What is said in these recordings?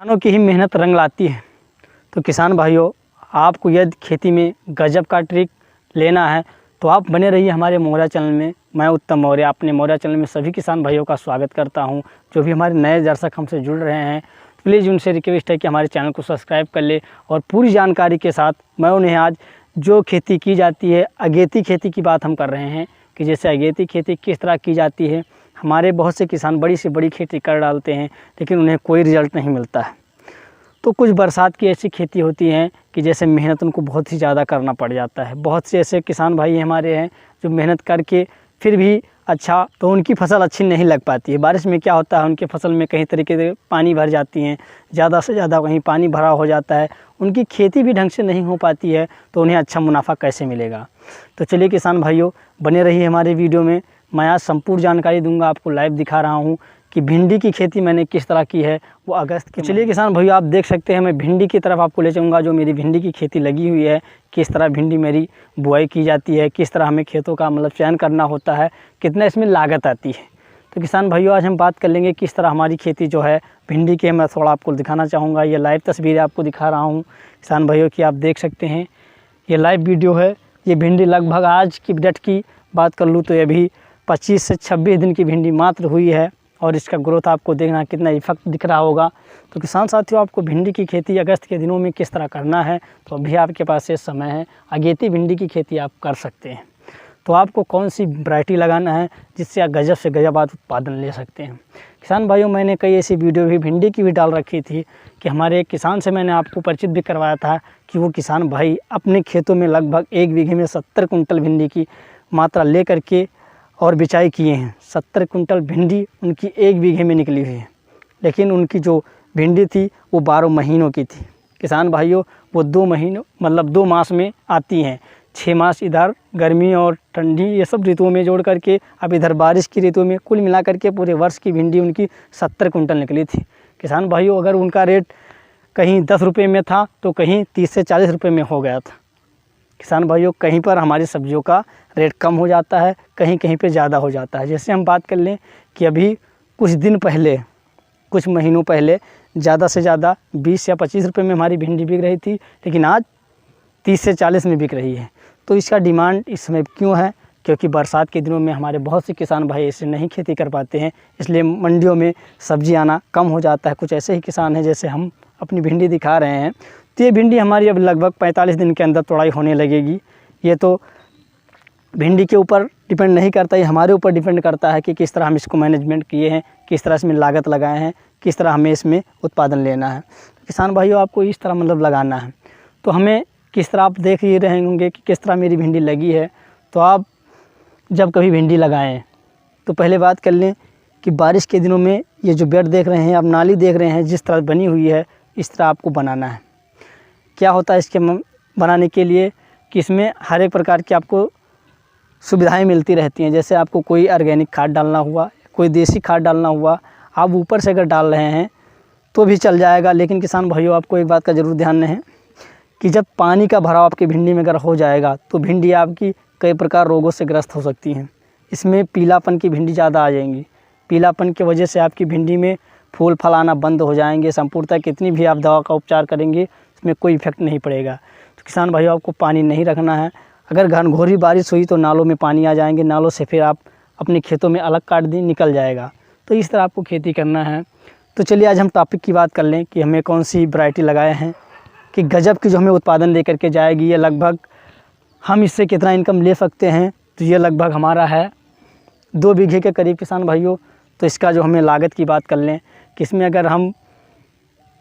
किसानों की ही मेहनत रंग लाती है। तो किसान भाइयों, आपको यदि खेती में गजब का ट्रिक लेना है तो आप बने रहिए हमारे मोहरा चैनल में। मैं उत्तम मौर्य अपने मोहरा चैनल में सभी किसान भाइयों का स्वागत करता हूं। जो भी हमारे नए दर्शक हमसे जुड़ रहे हैं, प्लीज़ उनसे रिक्वेस्ट है कि हमारे चैनल को सब्सक्राइब कर ले और पूरी जानकारी के साथ मैं उन्हें आज जो खेती की जाती है, अगेती खेती की बात हम कर रहे हैं कि जैसे अगेती खेती किस तरह की जाती है। हमारे बहुत से किसान बड़ी से बड़ी खेती कर डालते हैं लेकिन उन्हें कोई रिजल्ट नहीं मिलता है। तो कुछ बरसात की ऐसी खेती होती हैं कि जैसे मेहनत उनको बहुत ही ज़्यादा करना पड़ जाता है। बहुत से ऐसे किसान भाई हमारे हैं जो मेहनत करके फिर भी तो उनकी फसल अच्छी नहीं लग पाती है। बारिश में क्या होता है, उनके फसल में कई तरीके से पानी भर जाती हैं, ज़्यादा से ज़्यादा कहीं पानी भरा हो जाता है, उनकी खेती भी ढंग से नहीं हो पाती है, तो उन्हें अच्छा मुनाफा कैसे मिलेगा। तो चलिए किसान भाइयों, बने रहिए हमारे वीडियो में। मैं आज संपूर्ण जानकारी दूंगा, आपको लाइव दिखा रहा हूँ कि भिंडी की खेती मैंने किस तरह की है वो अगस्त के। चलिए किसान भाइयों, आप देख सकते हैं मैं भिंडी की तरफ आपको ले जाऊंगा। जो मेरी भिंडी की खेती लगी हुई है, किस तरह भिंडी मेरी बुआई की जाती है, किस तरह हमें खेतों का चयन करना होता है, कितना इसमें लागत आती है। तो किसान भाइयों, आज हम बात कर लेंगे किस तरह हमारी खेती जो है भिंडी की। मैं थोड़ा आपको दिखाना चाहूँगा। ये लाइव तस्वीरें आपको दिखा रहा हूँ किसान भाइयों की, आप देख सकते हैं ये लाइव वीडियो है। ये भिंडी लगभग आज की डेट की बात कर लूँ तो ये भी 25 से 26 दिन की भिंडी मात्र हुई है और इसका ग्रोथ आपको देखना कितना इफेक्ट दिख रहा होगा। तो किसान साथियों, आपको भिंडी की खेती अगस्त के दिनों में किस तरह करना है, तो अभी आपके पास ये समय है, अगेती भिंडी की खेती आप कर सकते हैं। तो आपको कौन सी वैरायटी लगाना है जिससे आप गजब से गजब उत्पादन ले सकते हैं। किसान भाइयों, मैंने कई ऐसी वीडियो भी भिंडी की भी डाल रखी थी कि हमारे एक किसान से मैंने आपको परिचित भी करवाया था कि वो किसान भाई अपने खेतों में लगभग 1 बीघे में 70 कुंटल भिंडी की मात्रा ले करके और बिचाई किए हैं। 70 कुंटल भिंडी उनकी 1 बीघे में निकली हुई है, लेकिन उनकी जो भिंडी थी वो 12 महीनों की थी। किसान भाइयों, वो 2 महीनों 2 मास में आती हैं। 6 मास इधर गर्मी और ठंडी ये सब ऋतुओं में जोड़ करके, अब इधर बारिश की ऋतु में, कुल मिला करके पूरे वर्ष की भिंडी उनकी 70 कुंटल निकली थी। किसान भाइयों, अगर उनका रेट कहीं 10 रुपये में था तो कहीं 30 से 40 रुपये में हो गया था। किसान भाइयों, कहीं पर हमारी सब्जियों का रेट कम हो जाता है, कहीं कहीं पे ज़्यादा हो जाता है। जैसे हम बात कर लें कि अभी कुछ दिन पहले, कुछ महीनों पहले ज़्यादा से ज़्यादा 20 या 25 रुपये में हमारी भिंडी बिक रही थी, लेकिन आज 30 से 40 में बिक रही है। तो इसका डिमांड इस समय क्यों है? क्योंकि बरसात के दिनों में हमारे बहुत से किसान भाई ऐसे नहीं खेती कर पाते हैं, इसलिए मंडियों में सब्जी आना कम हो जाता है। कुछ ऐसे ही किसान हैं जैसे हम अपनी भिंडी दिखा रहे हैं। तो ये भिंडी हमारी अब लगभग 45 दिन के अंदर तोड़ाई होने लगेगी। ये तो भिंडी के ऊपर डिपेंड नहीं करता, ये हमारे ऊपर डिपेंड करता है कि किस तरह हम इसको मैनेजमेंट किए हैं, किस तरह इसमें लागत लगाए हैं, किस तरह हमें इसमें उत्पादन लेना है। किसान भाइयों, आपको इस तरह लगाना है। तो हमें किस तरह, आप देख ही रहे होंगे कि किस तरह मेरी भिंडी लगी है। तो आप जब कभी भिंडी लगाएं तो पहले बात कर लें कि बारिश के दिनों में ये जो बेड देख रहे हैं, आप नाली देख रहे हैं, जिस तरह बनी हुई है इस तरह आपको बनाना है। क्या होता है इसके बनाने के लिए कि इसमें हर एक प्रकार की आपको सुविधाएं मिलती रहती हैं। जैसे आपको कोई ऑर्गेनिक खाद डालना हुआ, कोई देसी खाद डालना हुआ, आप ऊपर से अगर डाल रहे हैं तो भी चल जाएगा। लेकिन किसान भाइयों, आपको एक बात का ज़रूर ध्यान है कि जब पानी का भराव आपकी भिंडी में अगर हो जाएगा तो भिंडी आपकी कई प्रकार रोगों से ग्रस्त हो सकती हैं। इसमें पीलापन की भिंडी ज़्यादा आ जाएंगी। पीलापन की वजह से आपकी भिंडी में फूल फल आना बंद हो जाएंगे। संपूर्णतः कितनी भी आप दवा का उपचार करेंगे इसमें कोई इफेक्ट नहीं पड़ेगा। तो किसान भाइयों, आपको पानी नहीं रखना है। अगर घनघोरी बारिश हुई तो नालों में पानी आ जाएंगे, नालों से फिर आप अपने खेतों में अलग काट दें, निकल जाएगा। तो इस तरह आपको खेती करना है। तो चलिए आज हम टॉपिक की बात कर लें कि हमें कौन सी वैरायटी लगाए हैं कि गजब की जो हमें उत्पादन लेकर के जाएगी। ये लगभग हम इससे कितना इनकम ले सकते हैं, तो ये लगभग हमारा है 2 बीघे के करीब किसान भाइयों। तो इसका जो हमें लागत की बात कर लें कि इसमें अगर हम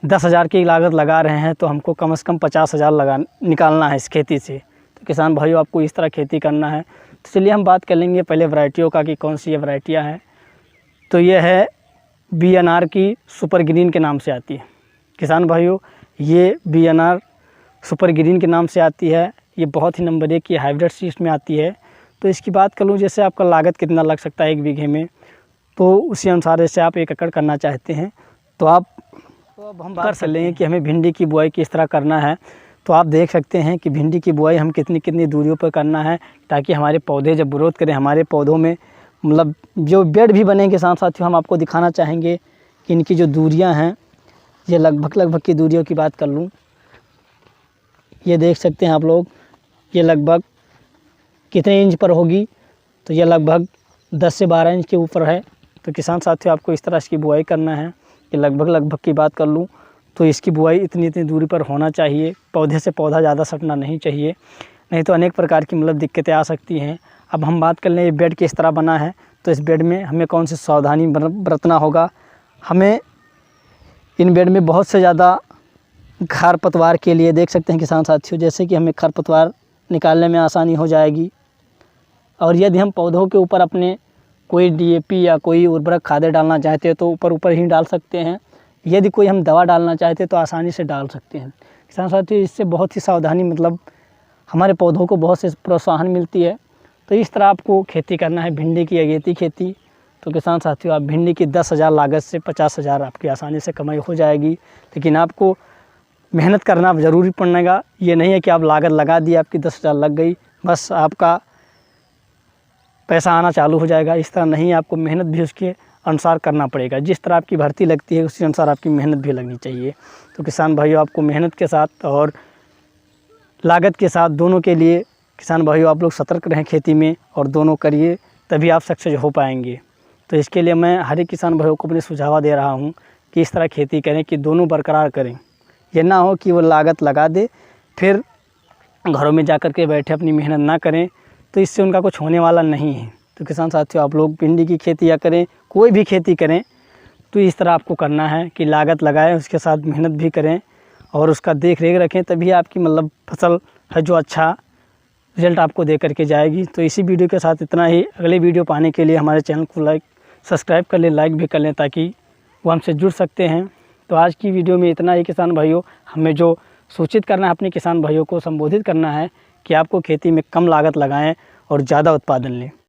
10,000 की लागत लगा रहे हैं तो हमको कम से कम 50,000 निकालना है इस खेती से। तो किसान भाइयों, आपको इस तरह खेती करना है। तो चलिए हम बात कर लेंगे पहले वैरायटियों का कि कौन सी ये वैरायटियाँ हैं। तो ये है BNR की सुपर ग्रीन के नाम से आती है। किसान भाइयों, ये BNR सुपर ग्रीन के नाम से आती है। ये बहुत ही नंबर 1 की हाइब्रिड सीड्स में आती है। तो इसकी बात कर लूँ, जैसे आपका लागत कितना लग सकता है 1 बीघे में, तो उसी अनुसार जैसे आप 1 एकड़ करना चाहते हैं तो अब हम बात कर लेंगे कि हमें भिंडी की बुआई किस तरह करना है। तो आप देख सकते हैं कि भिंडी की बुआई हम कितनी दूरियों पर करना है ताकि हमारे पौधे जब ग्रोथ करें, हमारे पौधों में जो बेड भी बनेंगे। साथ साथ हम आपको दिखाना चाहेंगे कि इनकी जो दूरियां हैं ये लगभग की दूरियों की बात कर लूँ, ये देख सकते हैं आप लोग, ये लगभग कितने इंच पर होगी, तो ये लगभग 10 से 12 इंच के ऊपर है। तो किसान साथियों, आपको इस तरह इसकी बुआई करना है। ये लगभग की बात कर लूँ तो इसकी बुआई इतनी दूरी पर होना चाहिए। पौधे से पौधा ज़्यादा सटना नहीं चाहिए, नहीं तो अनेक प्रकार की मतलब दिक्कतें आ सकती हैं। अब हम बात कर लें ये बेड किस तरह बना है, तो इस बेड में हमें कौन सी सावधानी बरतना होगा। हमें इन बेड में बहुत से ज़्यादा खरपतवार के लिए देख सकते हैं किसान साथियों, जैसे कि हमें खरपतवार निकालने में आसानी हो जाएगी। और यदि हम पौधों के ऊपर अपने कोई DAP या कोई उर्वरक खादें डालना चाहते हैं तो ऊपर ही डाल सकते हैं। यदि कोई हम दवा डालना चाहते हैं तो आसानी से डाल सकते हैं। किसान साथियों, इससे बहुत ही सावधानी मतलब हमारे पौधों को बहुत से प्रोत्साहन मिलती है। तो इस तरह आपको खेती करना है भिंडी की अगेती खेती। तो किसान साथियों, आप भिंडी की 10,000 लागत से 50,000 आपकी आसानी से कमाई हो जाएगी। लेकिन आपको मेहनत करना ज़रूरी पड़ेगा। ये नहीं है कि आप लागत लगा दी, आपकी 10,000 लग गई, बस आपका पैसा आना चालू हो जाएगा। इस तरह नहीं, आपको मेहनत भी उसके अनुसार करना पड़ेगा। जिस तरह आपकी भर्ती लगती है उसी अनुसार आपकी मेहनत भी लगनी चाहिए। तो किसान भाइयों, आपको मेहनत के साथ और लागत के साथ दोनों के लिए किसान भाइयों आप लोग सतर्क रहें खेती में, और दोनों करिए, तभी आप सक्सेस हो पाएंगे। तो इसके लिए मैं हर एक किसान भाइयों को अपने सुझाव दे रहा हूँ कि इस तरह खेती करें कि दोनों बरकरार करें। ये ना हो कि वो लागत लगा दे फिर घरों में जा कर के बैठे अपनी मेहनत ना करें, तो इससे उनका कुछ होने वाला नहीं है। तो किसान साथियों, आप लोग भिंडी की खेती या करें, कोई भी खेती करें, तो इस तरह आपको करना है कि लागत लगाएं, उसके साथ मेहनत भी करें और उसका देख रेख रखें, तभी आपकी मतलब फसल है जो अच्छा रिज़ल्ट आपको दे करके जाएगी। तो इसी वीडियो के साथ इतना ही। अगले वीडियो पाने के लिए हमारे चैनल को सब्सक्राइब कर लें, लाइक भी कर लें, ताकि वो हमसे जुड़ सकते हैं। तो आज की वीडियो में इतना ही किसान भाइयों। हमें जो सूचित करना है अपने किसान भाइयों को संबोधित करना है कि आपको खेती में कम लागत लगाएं और ज़्यादा उत्पादन लें।